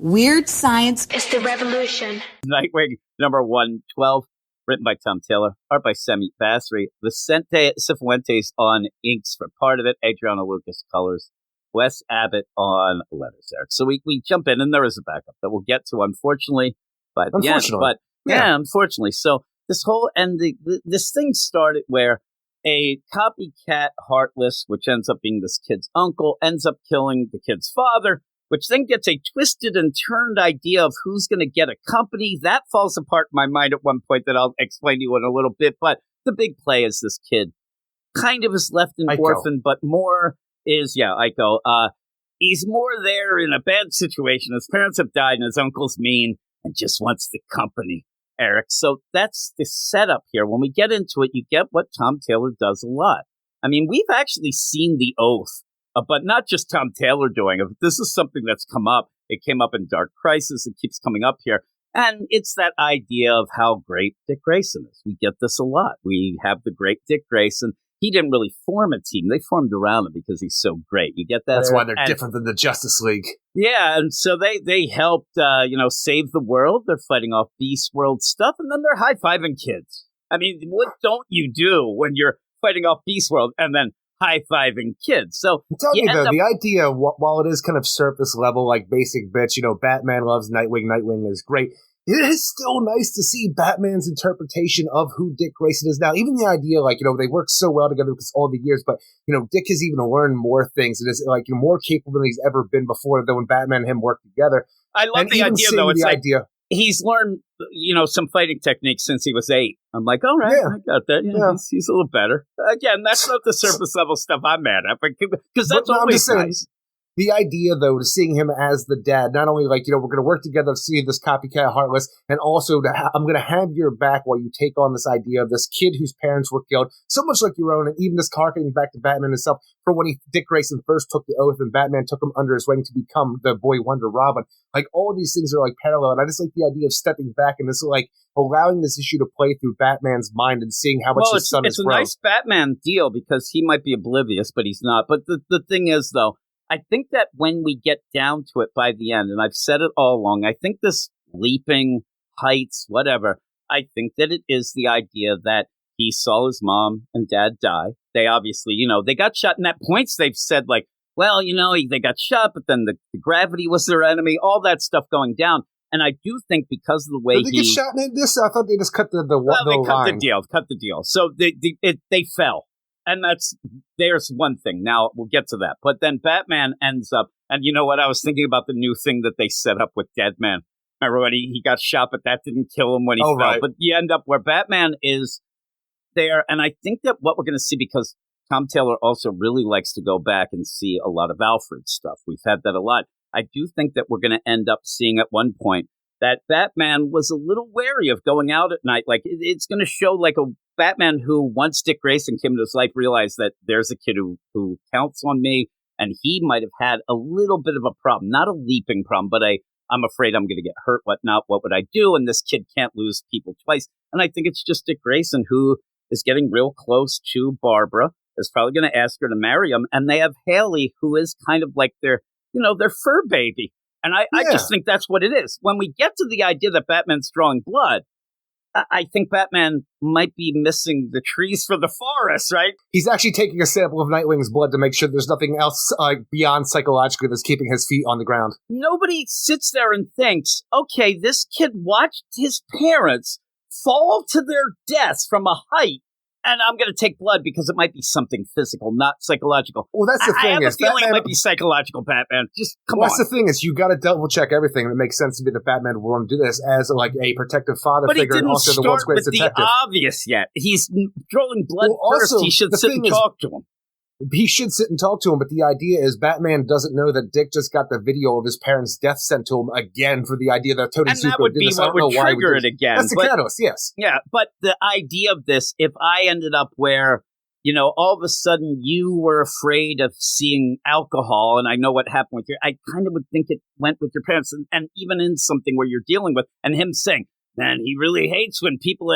Weird science is the revolution. Nightwing number 112, written by Tom Taylor, art by Semi Basri. Vicente Cifuentes on inks for part of it. Adriano Lucas colors. Wes Abbott on letters there. So we jump in, and there is a backup that we'll get to, unfortunately. Unfortunately. So this whole ending, this thing started where a copycat Heartless, which ends up being this kid's uncle, ends up killing the kid's father, which then gets a twisted and turned idea of who's going to get a company. That falls apart in my mind at one point that I'll explain to you in a little bit. But the big play is this kid kind of is left an orphan, but more is, Aiko. He's more there in a bad situation. His parents have died and his uncle's mean and just wants the company, Eric. So that's the setup here. When we get into it, you get what Tom Taylor does a lot. I mean, we've actually seen The Oath. But not just Tom Taylor doing it. This is something that's come up. It came up in Dark Crisis. It keeps coming up here. And it's that idea of how great Dick Grayson is. We get this a lot. We have the great Dick Grayson. He didn't really form a team. They formed around him because he's so great. You get that? That's why they're different than the Justice League. Yeah, and so they helped, save the world. They're fighting off Beast World stuff, and then they're high-fiving kids. I mean, what don't you do when you're fighting off Beast World and then high-fiving kids? So I'm telling you, though, the idea, while it is kind of surface level, like basic bitch, Batman loves Nightwing, Nightwing is great, it is still nice to see Batman's interpretation of who Dick Grayson is now. Even the idea, they work so well together because all the years, but, Dick has even learned more things and is, more capable than he's ever been before, though, when Batman and him work together. I love the idea, though. It's he's learned, some fighting techniques since he was 8. I'm like, all right, I got that. Yeah. He's a little better. Again, that's not the surface level stuff I'm mad at, because that's always nice. The idea, though, to seeing him as the dad, not only we're going to work together to see this copycat Heartless, and also I'm going to have your back while you take on this idea of this kid whose parents were killed, so much like your own, and even this harkening back to Batman himself, for when Dick Grayson first took the oath and Batman took him under his wing to become the Boy Wonder Robin. All these things are parallel, and I just like the idea of stepping back and this allowing this issue to play through Batman's mind and seeing how much his son is grown. It's a nice Batman deal because he might be oblivious, but he's not. But the thing is, though, I think that when we get down to it by the end, and I've said it all along, I think this leaping heights, whatever, I think that it is the idea that he saw his mom and dad die. They obviously, they got shot. And at points they've said they got shot, but then the gravity was their enemy, all that stuff going down. And I do think because of the way Did they get shot in this? I thought they just cut the line. Cut the deal. So they fell. And there's one thing. Now, we'll get to that. But then Batman ends up, and you know what? I was thinking about the new thing that they set up with Deadman. Remember when he got shot, but that didn't kill him when he fell. Right. But you end up where Batman is there. And I think that what we're going to see, because Tom Taylor also really likes to go back and see a lot of Alfred stuff. We've had that a lot. I do think that we're going to end up seeing at one point that Batman was a little wary of going out at night. It's going to show a Batman who, once Dick Grayson came into his life, realized that there's a kid who counts on me, and he might have had a little bit of a problem. Not a leaping problem, but I'm afraid I'm going to get hurt, whatnot. What would I do? And this kid can't lose people twice. And I think it's just Dick Grayson who is getting real close to Barbara, is probably going to ask her to marry him, and they have Haley, who is kind of like their fur baby. And I just think that's what it is. When we get to the idea that Batman's drawing blood, I think Batman might be missing the trees for the forest, right? He's actually taking a sample of Nightwing's blood to make sure there's nothing else beyond psychologically that's keeping his feet on the ground. Nobody sits there and thinks, okay, this kid watched his parents fall to their deaths from a height, and I'm going to take blood because it might be something physical, not psychological. Well, that's the thing. I have a feeling it might be psychological, Batman. Just come on. That's the thing is you got to double check everything. And it makes sense to me that Batman would want to do this as a protective father figure and also the world's greatest detective. But he didn't start with the obvious yet. He's drawing blood first. He should sit and talk to him. He should sit and talk to him, but the idea is Batman doesn't know that Dick just got the video of his parents' death sent to him again for the idea that Tony Zuko did this. And that would be what would trigger it again. That's the catalyst, yes. Yeah, but the idea of this, if I ended up where, all of a sudden you were afraid of seeing alcohol, and I know what happened with I kind of would think it went with your parents, and even in something where you're dealing with, and him saying, man, he really hates when people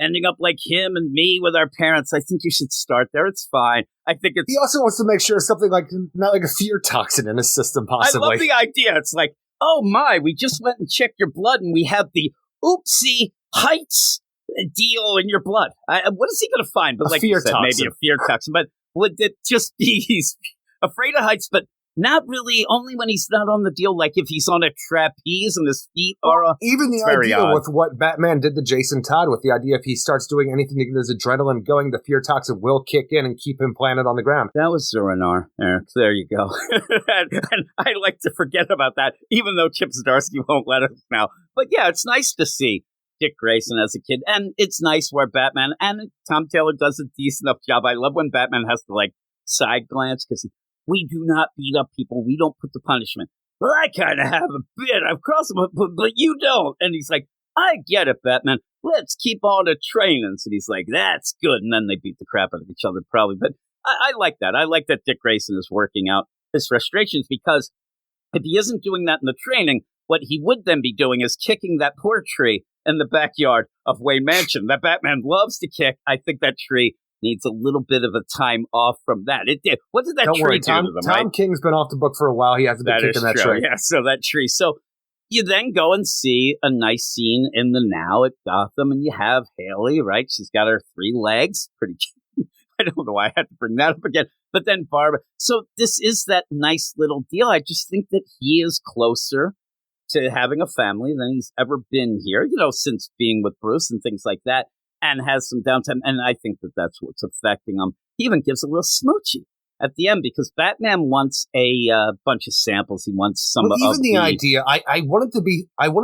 ending up like him and me with our parents. I think you should start there. It's fine. I think it's... He also wants to make sure something not like a fear toxin in his system, possibly. I love the idea. It's like, oh my, we just went and checked your blood and we have the oopsie heights deal in your blood. What is he going to find? But like you said, maybe a fear toxin. But would it just be he's afraid of heights, but not really, only when he's not on the deal, like if he's on a trapeze and his feet are... even the idea with what Batman did to Jason Todd, with the idea if he starts doing anything to get his adrenaline going, the fear toxin will kick in and keep him planted on the ground. That was Zuranar, Eric. There you go. and I like to forget about that, even though Chip Zdarsky won't let us now. But yeah, it's nice to see Dick Grayson as a kid, and it's nice where Batman and Tom Taylor does a decent enough job. I love when Batman has to like side glance because we do not beat up people. We don't put the punishment. Well, I kind of have a bit. I've crossed them, but you don't. And he's like, I get it, Batman. Let's keep on the trainings. And he's like, that's good. And then they beat the crap out of each other, probably. But I like that. I like that Dick Grayson is working out his frustrations, because if he isn't doing that in the training, what he would then be doing is kicking that poor tree in the backyard of Wayne Mansion that Batman loves to kick. I think that tree needs a little bit of a time off from that. It did. What did that tree do to them? Tom King's been off the book for a while. He hasn't been kicking that tree. Yeah, so that tree. So you then go and see a nice scene in the now at Gotham, and you have Haley, right? She's got her 3 legs. Pretty cute. I don't know why I had to bring that up again. But then Barbara. So this is that nice little deal. I just think that he is closer to having a family than he's ever been here, since being with Bruce and things like that. And has some downtime, and I think that that's what's affecting him. He even gives a little smoochy at the end, because Batman wants a bunch of samples. He wants some of the idea. I want it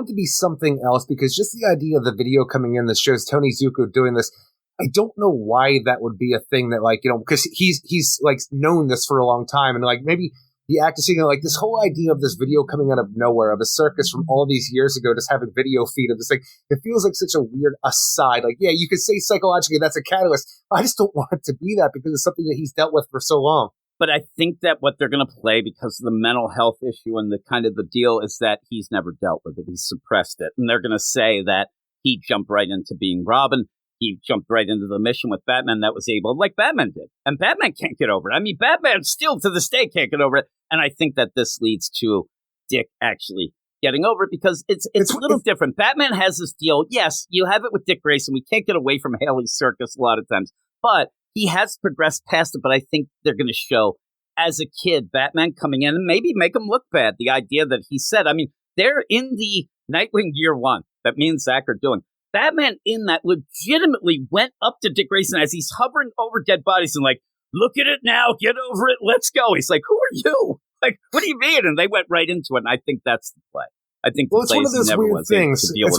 to be something else, because just the idea of the video coming in that shows Tony Zuko doing this, I don't know why that would be a thing that, because he's like known this for a long time, and like maybe the actor seeing like this whole idea of this video coming out of nowhere, of a circus from all these years ago, just having video feed of this thing. It feels like such a weird aside. Like, yeah, you could say psychologically that's a catalyst. I just don't want it to be that, because it's something that he's dealt with for so long. But I think that what they're going to play, because of the mental health issue and the kind of the deal, is that he's never dealt with it. He's suppressed it. And they're going to say that he jumped right into being Robin. He jumped right into the mission with Batman that was able, like Batman did. And Batman can't get over it. I mean, Batman still to this day can't get over it. And I think that this leads to Dick actually getting over it, because it's a little different. Batman has this deal. Yes, you have it with Dick Grayson. We can't get away from Haley's circus a lot of times. But he has progressed past it. But I think they're going to show, as a kid, Batman coming in and maybe make him look bad. The idea that he said, I mean, they're in the Nightwing Year One that me and Zach are doing. Batman in that legitimately went up to Dick Grayson as he's hovering over dead bodies and like, look at it now, get over it, let's go. He's like, who are you? Like, what do you mean? And they went right into it, and I think that's the play. I think it's one of those weird things. It's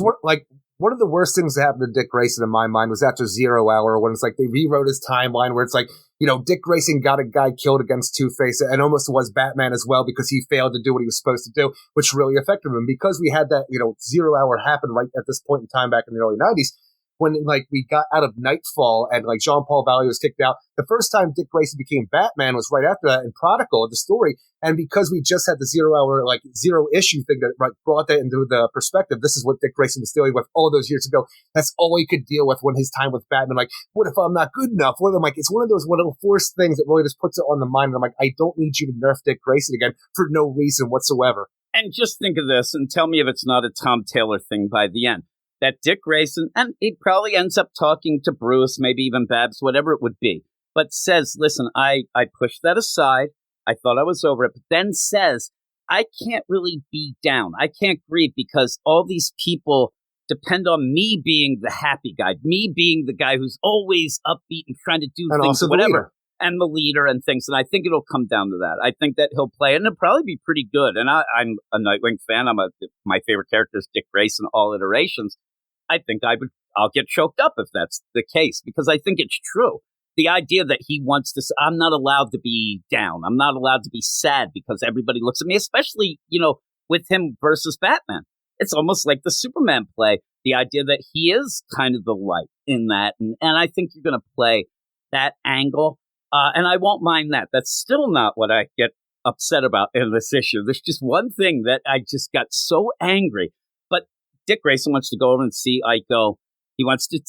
one of the worst things that happened to Dick Grayson in my mind was after 0 Hour, when it's like they rewrote his timeline, where it's like, Dick Grayson got a guy killed against Two-Face, and almost was Batman as well, because he failed to do what he was supposed to do, which really affected him. Because we had that, 0 Hour happen right at this point in time back in the early 90s, when we got out of Nightfall and Jean-Paul Valley was kicked out. The first time Dick Grayson became Batman was right after that in Prodigal, the story. And because we just had the 0 Hour, zero issue thing that brought that into the perspective, this is what Dick Grayson was dealing with all those years ago. That's all he could deal with when his time with Batman. Like, what if I'm not good enough? What if I'm it's one of those little forced things that really just puts it on the mind. And I'm like, I don't need you to nerf Dick Grayson again for no reason whatsoever. And just think of this and tell me if it's not a Tom Taylor thing by the end. That Dick Grayson, and he probably ends up talking to Bruce, maybe even Babs, whatever it would be, but says, listen, I pushed that aside. I thought I was over it, but then says, I can't really be down. I can't grieve, because all these people depend on me being the happy guy, me being the guy who's always upbeat and trying to do and things, also whatever. And the leader and things. And I think it'll come down to that. I think that he'll play it, and it'll probably be pretty good. And I'm a Nightwing fan. My favorite character is Dick Grayson, all iterations. I think I'll get choked up if that's the case, because I think it's true. The idea that he wants to, I'm not allowed to be down. I'm not allowed to be sad because everybody looks at me, especially, with him versus Batman. It's almost like the Superman play. The idea that he is kind of the light in that. And I think you're going to play that angle. And I won't mind that. That's still not what I get upset about in this issue. There's just one thing that I just got so angry. But Dick Grayson wants to go over and see Iko. He wants to.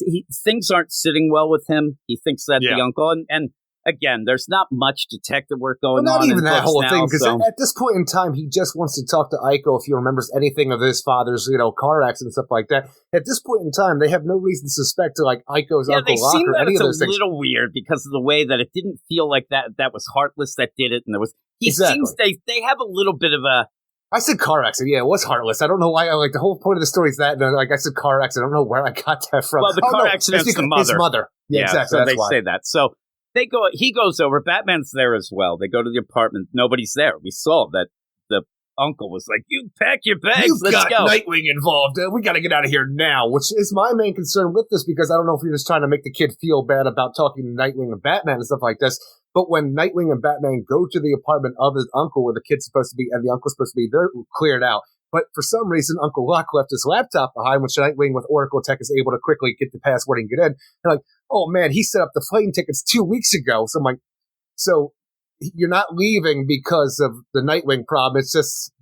Things aren't sitting well with him. He thinks that the uncle and again, there's not much detective work going not on. Not even that whole thing, because so. at this point in time, he just wants to talk to Aiko if he remembers anything of his father's, car accident and stuff like that. At this point in time, they have no reason to suspect like Aiko's Uncle Locke or any of those things. It's a little weird because of the way that it didn't feel like that was Heartless that did it, and there was seems they have a little bit of a. I said car accident. Yeah, it was Heartless. I don't know why. The whole point of the story is that. And, I said car accident. I don't know where I got that from. Well, the car accident's the mother. His mother. Yeah, exactly. So they say that. So they go. He goes over. Batman's there as well. They go to the apartment. Nobody's there. We saw that the uncle was like, "You pack your bags. Let's go." Nightwing involved. We got to get out of here now. Which is my main concern with this, because I don't know if you're just trying to make the kid feel bad about talking to Nightwing and Batman and stuff like this. But when Nightwing and Batman go to the apartment of his uncle where the kid's supposed to be and the uncle's supposed to be, they're cleared out. But for some reason, Uncle Locke left his laptop behind, which Nightwing with Oracle Tech is able to quickly get the password and get in. They're like, oh man, he set up the plane tickets 2 weeks ago. So I'm like, so you're not leaving because of the Nightwing problem. It's just,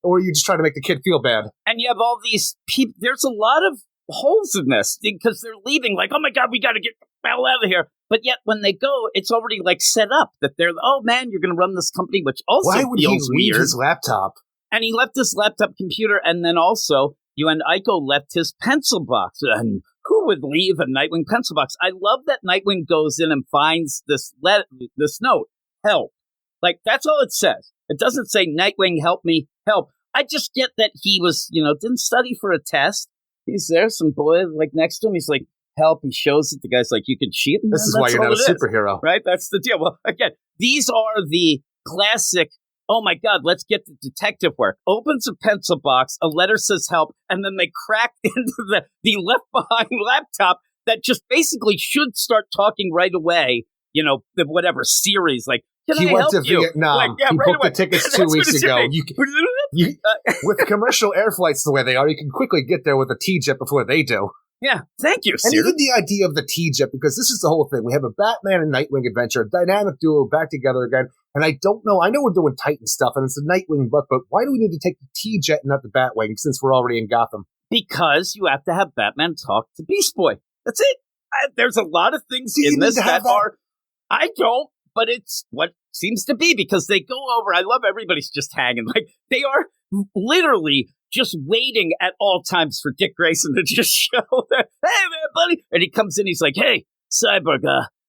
or you're just trying to make the kid feel bad. And you have all these people, there's a lot of holes in this because they're leaving like, oh my God, we got to get the hell out of here. But yet when they go, it's already like set up that they're, oh man, you're going to run this company, which also Why would feels he leave weird. His laptop? And he left his laptop computer, and then also you and Aiko left his pencil box. And who would leave a Nightwing pencil box? I love that Nightwing goes in and finds this note, help. Like, that's all it says. It doesn't say, Nightwing, help me, help. I just get that he was, didn't study for a test. He's there, some boy like next to him. He's like, help. He shows it. The guy's like, you can cheat. This is why you're not a superhero. Right? That's the deal. Well, again, these are the classic, oh my God, let's get the detective work. Opens a pencil box, a letter says help, and then they crack into the left behind laptop that just basically should start talking right away, the whatever series, like, can he I went help to you? Vietnam. Like, yeah, he right booked the tickets 2 weeks ago. With commercial air flights the way they are, you can quickly get there with a T-jet before they do. Yeah, thank you, sir. And even the idea of the T-jet, because this is the whole thing. We have a Batman and Nightwing adventure, a dynamic duo back together again. And I don't know. I know we're doing Titan stuff, and it's a Nightwing book, but why do we need to take the T-jet and not the Batwing since we're already in Gotham? Because you have to have Batman talk to Beast Boy. That's it. There's a lot of things in this that are... I don't, but it's what seems to be, because they go over. I love everybody's just hanging. Like, they are literally just waiting at all times for Dick Grayson to just show that, hey, man, buddy. And he comes in, he's like, hey, Cyborg.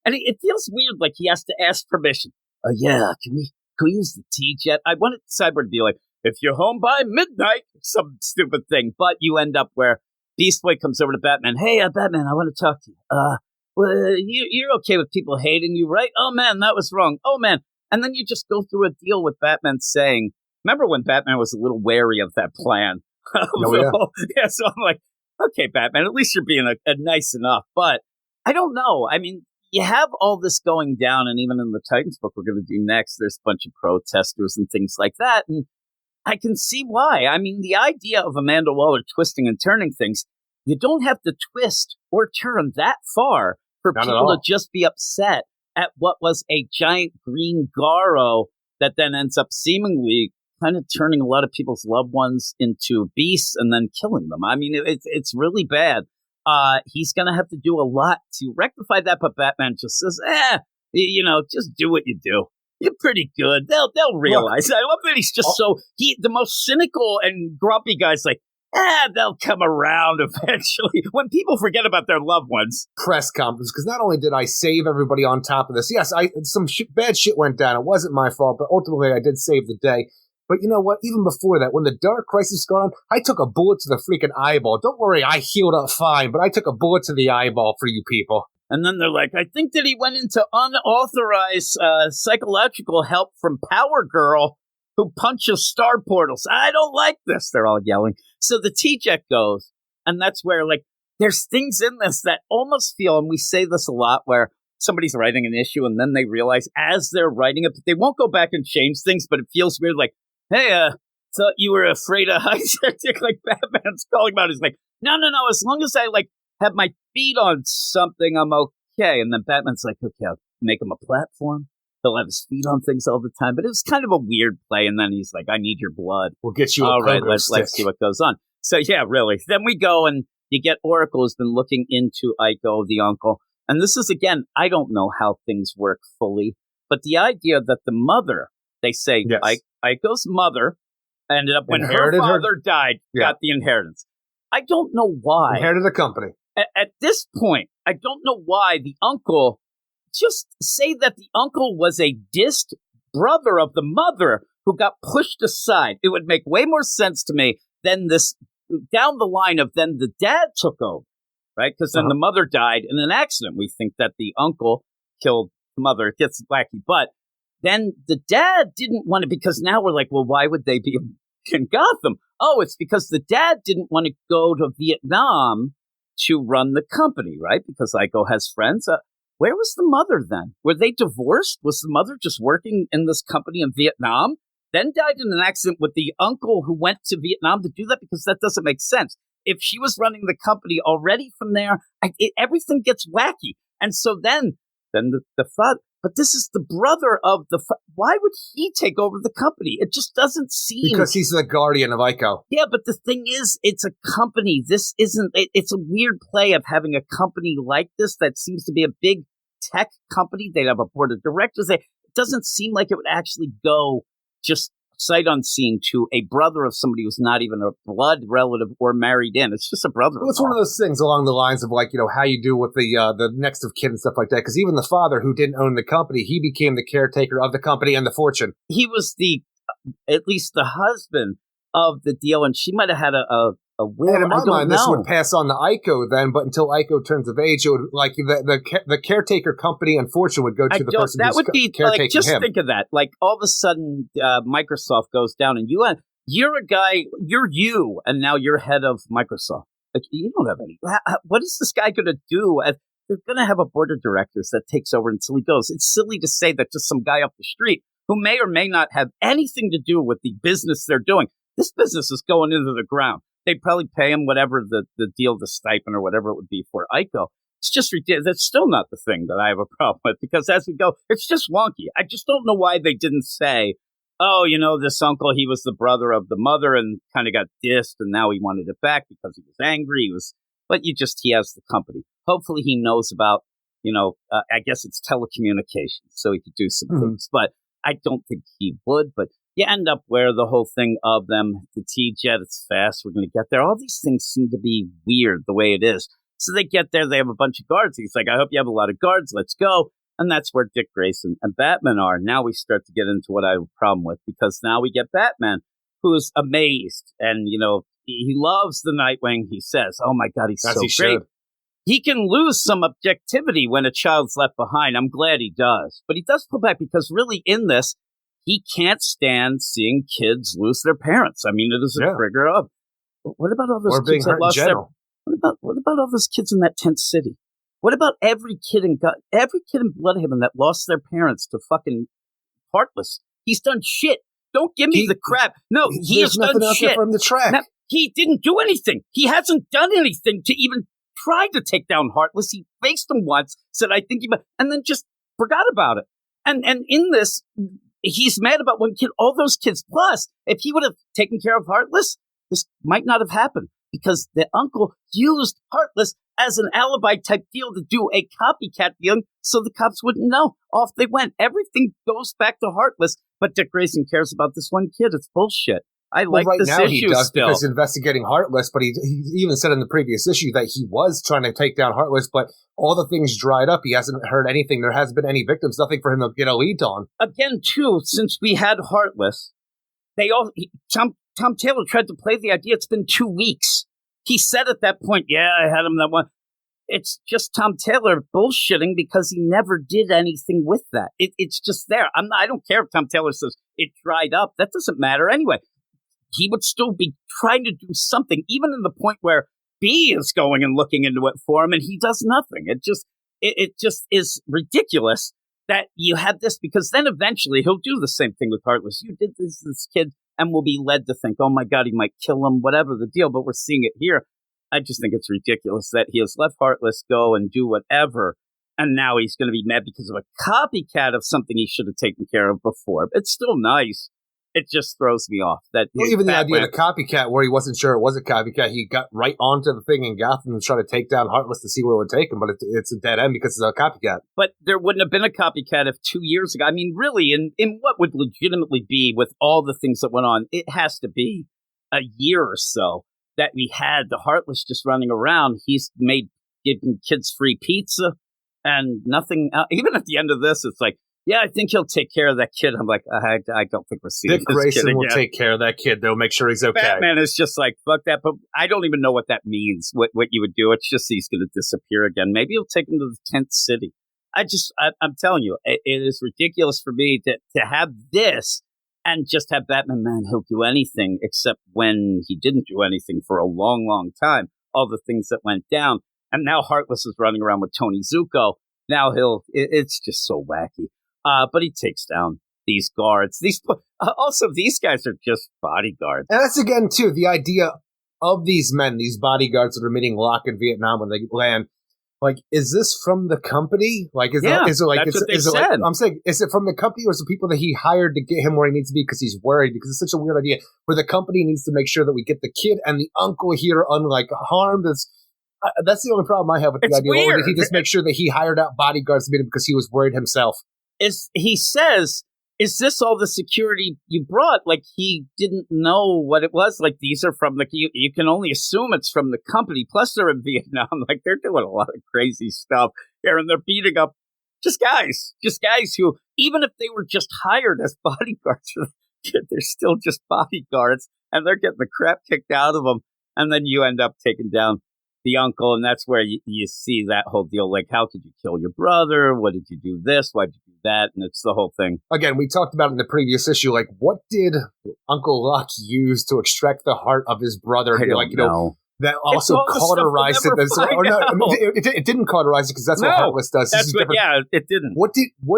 And it feels weird, like he has to ask permission. Oh, yeah, can we use the T-Jet? I wanted Cyborg to be like, if you're home by midnight, some stupid thing. But you end up where Beast Boy comes over to Batman. Hey, Batman, I want to talk to you. Well, you're okay with people hating you, right? Oh, man, that was wrong. Oh, man. And then you just go through a deal with Batman saying, remember when Batman was a little wary of that plan? Yeah, so I'm like, okay, Batman, at least you're being a nice enough. But I don't know. I mean, you have all this going down, and even in the Titans book we're going to do next, there's a bunch of protesters and things like that. And I can see why. I mean, the idea of Amanda Waller twisting and turning things, you don't have to twist or turn that far for people to just be upset at what was a giant green Garo that then ends up seemingly kind of turning a lot of people's loved ones into beasts and then killing them. I mean, it's really bad. He's going to have to do a lot to rectify that, but Batman just says, just do what you do. You're pretty good. They'll realize. I love that he's just the most cynical and grumpy guy's like, they'll come around eventually. When people forget about their loved ones. Press conference, because not only did I save everybody on top of this, yes, some bad shit went down. It wasn't my fault, but ultimately I did save the day. But you know what? Even before that, when the Dark Crisis was going on, I took a bullet to the freaking eyeball. Don't worry, I healed up fine, but I took a bullet to the eyeball for you people. And then they're like, I think that he went into unauthorized psychological help from Power Girl, who punches star portals. I don't like this. They're all yelling. So the T-Jet goes, and that's where, like, there's things in this that almost feel, and we say this a lot, where somebody's writing an issue, and then they realize as they're writing it, they won't go back and change things, but it feels weird, like, hey, thought you were afraid of heights. Like Batman's calling about it. He's like, no, as long as I, like, have my feet on something, I'm okay. And then Batman's like, okay, I'll make him a platform. He'll have his feet on things all the time. But it was kind of a weird play. And then he's like, I need your blood. We'll get you all right, let's see what goes on. So, yeah, really. Then we go and you get Oracle has been looking into Aiko, the uncle. And this is, again, I don't know how things work fully, but the idea that the mother, they say, Aiko's mother ended up, when her father died, got the inheritance. I don't know why. Inherited the company. At this point, I don't know why the uncle, just say that the uncle was a dissed brother of the mother who got pushed aside. It would make way more sense to me than this down the line of then the dad took over, right? Because then the mother died in an accident. We think that the uncle killed the mother. It gets wacky. But then the dad didn't want to, because now we're like, well, why would they be in Gotham? Oh, it's because the dad didn't want to go to Vietnam to run the company, right? Because Aiko has friends. Where was the mother then? Were they divorced? Was the mother just working in this company in Vietnam? Then died in an accident with the uncle who went to Vietnam to do that? Because that doesn't make sense. If she was running the company already from there, everything gets wacky. And so then the father, but this is the brother of why would he take over the company? It just doesn't seem. Because he's the guardian of Aiko. Yeah, but the thing is, it's a company. This isn't, it's a weird play of having a company like this that seems to be a big tech company. They'd have a board of directors. It doesn't seem like it would actually go just sight unseen to a brother of somebody who's not even a blood relative or married in. It's just a brother. Well, it's one of those things along the lines of like, how you do with the next of kin and stuff like that. Because even the father who didn't own the company, he became the caretaker of the company and the fortune. He was at least the husband of the deal, and she might have had a will. And in my mind, this would pass on to Aiko then, but until Aiko turns of age, it would, like the caretaker company and fortune would go to the person that who's would be caretaking like, just him. Think of that. Like all of a sudden, Microsoft goes down, and you're a guy, and now you're head of Microsoft. Like you don't have any. What is this guy going to do? They're going to have a board of directors that takes over until he goes. It's silly to say that just some guy up the street who may or may not have anything to do with the business they're doing. This business is going into the ground. They'd probably pay him whatever the deal, the stipend or whatever it would be for Aiko. It's just ridiculous. That's still not the thing that I have a problem with, because as we go, it's just wonky. I just don't know why they didn't say, oh, this uncle, he was the brother of the mother and kind of got dissed, and now he wanted it back because he was angry. But he has the company. Hopefully he knows about, I guess it's telecommunications, so he could do some things. But I don't think he would, but you end up where the whole thing of them, the T-Jet, it's fast, we're going to get there. All these things seem to be weird the way it is. So they get there, they have a bunch of guards. He's like, I hope you have a lot of guards, let's go. And that's where Dick Grayson and Batman are. Now we start to get into what I have a problem with, because now we get Batman, who's amazed. And, he loves the Nightwing. He says, oh my God, he's so great. He can lose some objectivity when a child's left behind. I'm glad he does. But he does pull back, because really in this, he can't stand seeing kids lose their parents. I mean, it is a trigger of. What about all those kids that lost their? What about all those kids in that tent city? What about every kid in Bloodhaven that lost their parents to fucking Heartless? He's done shit. Don't give me the crap. No, he has done shit. From the track. Now, he didn't do anything. He hasn't done anything to even try to take down Heartless. He faced him once, said, I think and then just forgot about it. And in this, he's mad about one kid, all those kids. Plus, if he would have taken care of Heartless, this might not have happened, because the uncle used Heartless as an alibi type deal to do a copycat deal, so the cops wouldn't know. Off they went. Everything goes back to Heartless, but Dick Grayson cares about this one kid. It's bullshit. I like right this now issue he does still. Because investigating Heartless, but he even said in the previous issue that he was trying to take down Heartless, but all the things dried up. He hasn't heard anything. There hasn't been any victims, nothing for him to get a lead on. Again, too, since we had Heartless, Tom Taylor tried to play the idea. It's been 2 weeks. He said at that point, yeah, I had him that one. It's just Tom Taylor bullshitting, because he never did anything with that. It's just there. I don't care if Tom Taylor says it dried up. That doesn't matter anyway. He would still be trying to do something, even in the point where B is going and looking into it for him, and he does nothing. It just is ridiculous that you had this, because then eventually he'll do the same thing with Heartless. You did this kid, and we'll be led to think, oh my God, he might kill him, whatever the deal. But we're seeing it here. I just think it's ridiculous that he has let Heartless go and do whatever, and now he's going to be mad because of a copycat of something he should have taken care of before. It's still nice. It just throws me off. That well, even the idea Batman, of the copycat, where he wasn't sure it was a copycat, he got right onto the thing in Gotham and tried to take down Heartless to see where it would take him, but it's a dead end because it's a copycat. but there wouldn't have been a copycat if 2 years ago. I mean, really, in what would legitimately be with all the things that went on, it has to be a year or so that we had the Heartless just running around. He's giving kids free pizza and nothing. Even at the end of this, it's like, yeah, I think he'll take care of that kid. I'm like, I don't think we're seeing Dick this Grayson kid will again. take care of that kid, though. Make sure he's okay. Batman is just like, fuck that. But I don't even know what that means, what you would do. It's just he's going to disappear again. Maybe he'll take him to the 10th city. I'm telling you, it is ridiculous for me to have this and just have Batman, man, he'll do anything except when he didn't do anything for a long, long time. All the things that went down. And now Heartless is running around with Tony Zuko. Now it's just so wacky. But he takes down these guards. Also, these guys are just bodyguards. And that's, again, too, the idea of these men, these bodyguards that are meeting Locke in Vietnam when they land. Like, is this from the company? Like, is it like, that's what they said. I'm saying, is it from the company or is it people that he hired to get him where he needs to be because he's worried? Because it's such a weird idea where the company needs to make sure that we get the kid and the uncle here unharmed. That's the only problem I have with the idea. Weird. Or did he just make sure that he hired out bodyguards to meet him because he was worried himself? He says, is this all the security you brought? Like, he didn't know what it was. Like, these are from you can only assume it's from the company. Plus, they're in Vietnam. Like, they're doing a lot of crazy stuff here, and they're beating up just guys who, even if they were just hired as bodyguards, they're still just bodyguards, and they're getting the crap kicked out of them. And then you end up taking down the uncle, and that's where you see that whole deal. Like, how could you kill your brother? What did you do this? Why did you do that? And it's the whole thing. Again, we talked about in the previous issue, like, what did Uncle Locke use to extract the heart of his brother? I don't know. That also cauterized it. It didn't cauterize it because that's what Heartless does. It didn't. What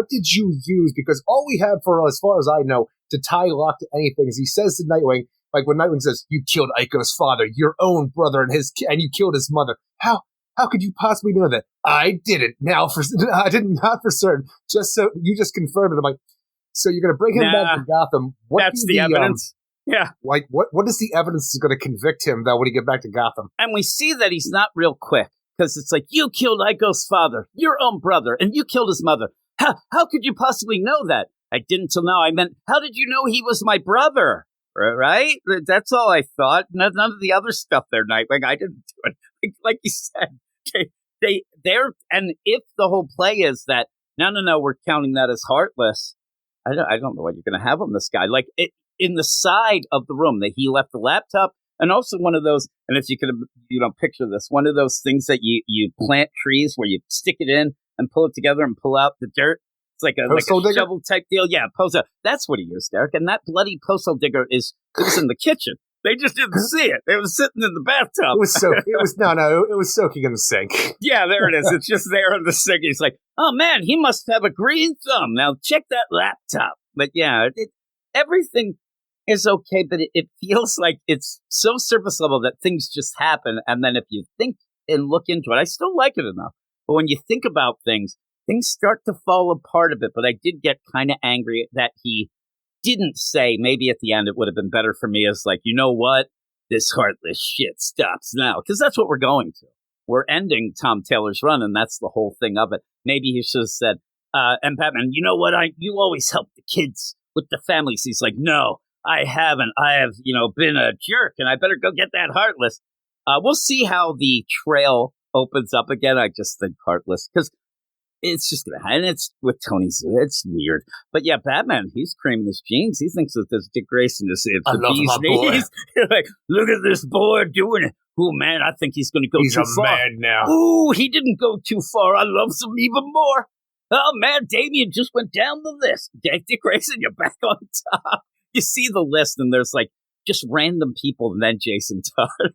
did you use? Because all we have as far as I know, to tie Locke to anything is he says to Nightwing, like when Nightwing says, "You killed Aiko's father, your own brother, and you killed his mother." How could you possibly know that? I didn't. I did not for certain. Just so you just confirmed it. I'm like, so you're going to bring him back to Gotham? That's the evidence. Yeah. Like what is the evidence that's going to convict him though when he get back to Gotham? And we see that he's not real quick because it's like, you killed Aiko's father, your own brother, and you killed his mother. How could you possibly know that? I didn't till now. I meant, how did you know he was my brother? Right? That's all I thought. None of the other stuff there, Nightwing. I didn't do it. Like you said, they're, and if the whole play is that, no, we're counting that as Heartless, I don't know what you're going to have on this guy. Like, in the side of the room that he left the laptop, and also one of those, and if you could, picture this, one of those things that you plant trees where you stick it in and pull it together and pull out the dirt. It's like a shovel type deal. Yeah, postal. That's what he used, Derek. And that bloody postal digger it was in the kitchen. They just didn't see it. It was sitting in the bathtub. It was soaking in the sink. Yeah, there it is. It's just there in the sink. He's like, oh man, he must have a green thumb. Now check that laptop. But yeah, everything is okay, but it feels like it's so surface level that things just happen. And then if you think and look into it, I still like it enough. But when you think about things start to fall apart a bit. But I did get kind of angry that he didn't say, maybe at the end it would have been better for me as like, you know what? This Heartless shit stops now. Because that's what we're going to. We're ending Tom Taylor's run, and that's the whole thing of it. Maybe he should have said, and Batman, you know what? You always help the kids with the families. He's like, no, I haven't. I have, been a jerk, and I better go get that Heartless. We'll see how the trail opens up again. I just think Heartless, because it's just gonna, and it's with Tony Zoo. It's weird, but yeah, Batman. He's creaming his jeans. He thinks that there's Dick Grayson is the bee's knees. Like, look at this boy doing it. Oh man, I think he's gonna go too far. He's a man now. Ooh, he didn't go too far. I love him even more. Oh man, Damian just went down the list. Dick Grayson, you're back on top. You see the list, and there's like just random people, and then Jason Todd.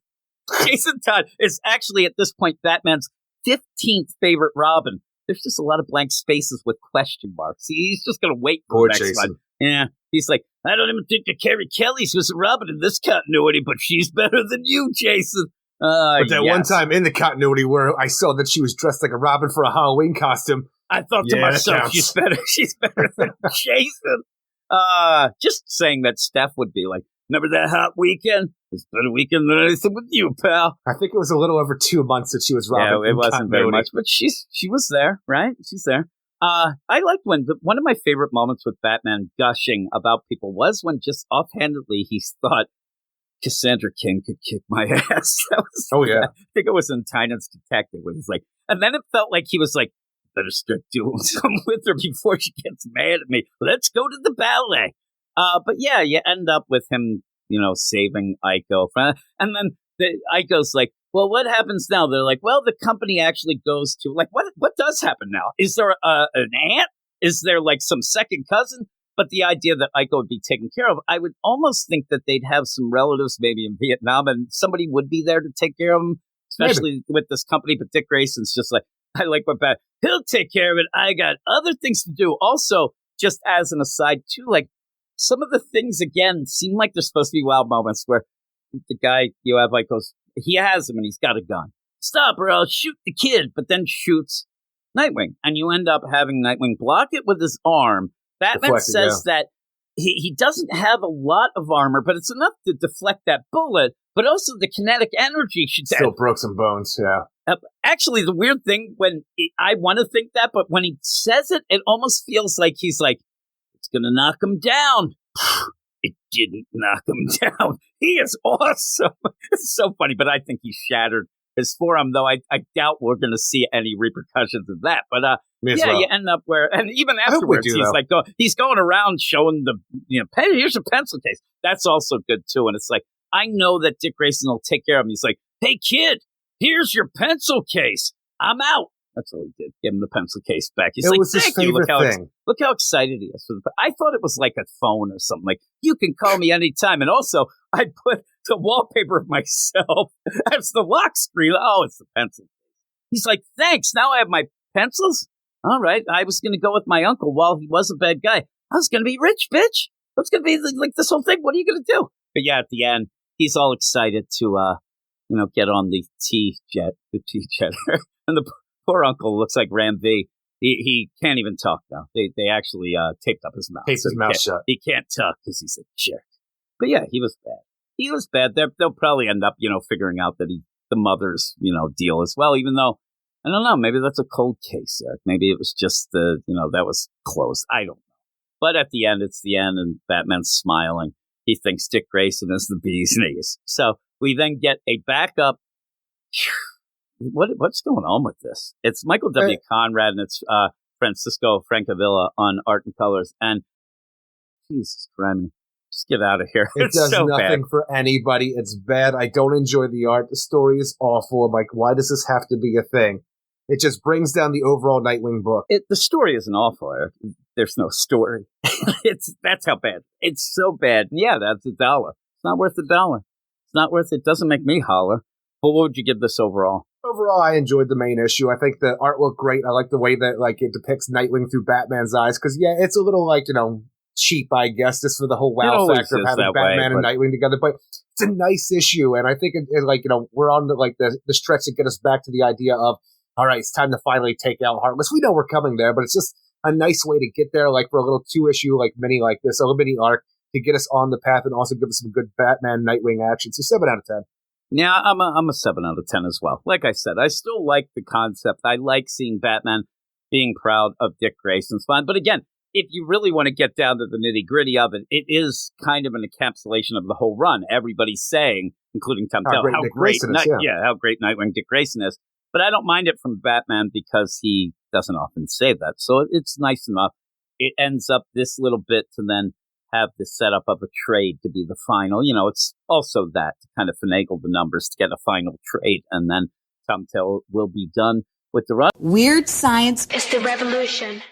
Jason Todd is actually at this point Batman's 15th favorite Robin. There's just a lot of blank spaces with question marks. He's just going to wait for the next one. Yeah. He's like, I don't even think that Carrie Kelly's was a Robin in this continuity, but she's better than you, Jason. But that one time in the continuity where I saw that she was dressed like a Robin for a Halloween costume. I thought to myself, she's better than Jason. Just saying that Steph would be like, remember that hot weekend? It's been a weekend than anything with you, pal. I think it was a little over 2 months that she was robbing. Yeah, it wasn't very much, but she was there, right? She's there. I liked when one of my favorite moments with Batman gushing about people was when just offhandedly he thought Cassandra King could kick my ass. Yeah. I think it was in Tynant's Detective when he's like, and then it felt like he was like, better start doing something with her before she gets mad at me. Let's go to the ballet. But yeah, you end up with him, saving Aiko. And then Aiko's like, well, what happens now? They're like, well, the company actually goes to, like, what does happen now? Is there an aunt? Is there, like, some second cousin? But the idea that Aiko would be taken care of, I would almost think that they'd have some relatives maybe in Vietnam and somebody would be there to take care of them, especially with this company. But Dick Grayson's just like, I like what Bat. He'll take care of it. I got other things to do. Also, just as an aside, too, like, some of the things, again, seem like they're supposed to be wild moments where the guy, you have like goes, he has him and he's got a gun. Stop or I'll shoot the kid, but then shoots Nightwing. And you end up having Nightwing block it with his arm. Batman says that he doesn't have a lot of armor, but it's enough to deflect that bullet. But also the kinetic energy should still broke some bones, yeah. Actually, the weird thing, I want to think that, but when he says it, it almost feels like he's like, it's going to knock him down. It didn't knock him down. He is awesome. It's so funny, but I think he shattered his forearm, though I doubt we're going to see any repercussions of that. But yeah, you end up where, and even afterwards, he's going around showing hey, here's a pencil case. That's also good, too. And it's like, I know that Dick Grayson will take care of him. He's like, hey, kid, here's your pencil case. I'm out. That's all he did. Give him the pencil case back. He's like, thank you. Look how excited he is. I thought it was like a phone or something. Like, you can call me anytime. And also, I put the wallpaper of myself as the lock screen. Oh, it's the pencil case. He's like, thanks. Now I have my pencils. All right. I was going to go with my uncle while he was a bad guy. I was going to be rich, bitch. What's going to be like this whole thing? What are you going to do? But yeah, at the end, he's all excited to, get on the T-jet, and the poor uncle looks like Ram V. He can't even talk now. They actually taped up his mouth. Taped his mouth shut. He can't talk because he's a jerk. But yeah, he was bad. He was bad. They'll probably end up, figuring out that the mother's, deal as well, even though, I don't know, maybe that's a cold case, Eric. Maybe it was just that was closed. I don't know. But at the end, it's the end, and Batman's smiling. He thinks Dick Grayson is the bee's knees. So we then get a backup. What's going on with this? It's Michael W. Conrad and it's Francisco Francavilla on art and colors. And Jesus Christ, just get out of here. It does so nothing bad for anybody. It's bad. I don't enjoy the art. The story is awful. I'm like, why does this have to be a thing? It just brings down the overall Nightwing book. The story isn't awful, Eric. There's no story. That's how bad. It's so bad. Yeah, that's $1. It's not worth $1. It's not worth it. Doesn't make me holler. But what would you give this overall? Overall, I enjoyed the main issue. I think the art looked great. I like the way that it depicts Nightwing through Batman's eyes. Because, yeah, it's a little cheap, I guess, just for the whole wow factor of having Batman and Nightwing together. But it's a nice issue. And I think, we're on the stretch to get us back to the idea of, all right, it's time to finally take out Heartless. We know we're coming there, but it's just a nice way to get there, for a little 2-issue, mini like this, a little mini arc to get us on the path and also give us some good Batman Nightwing action. So 7 out of 10. Yeah, I'm a 7 out of 10 as well. Like I said, I still like the concept. I like seeing Batman being proud of Dick Grayson's fun. But again, if you really want to get down to the nitty gritty of it, it is kind of an encapsulation of the whole run. Everybody's saying, including Tom Taylor, how great Nightwing Dick Grayson is. But I don't mind it from Batman because he doesn't often say that. So it's nice enough. It ends up this little bit to then have the setup of a trade to be the final. It's also that to kind of finagle the numbers to get a final trade. And then Tom Taylor will be done with the run. Weird science is the revolution.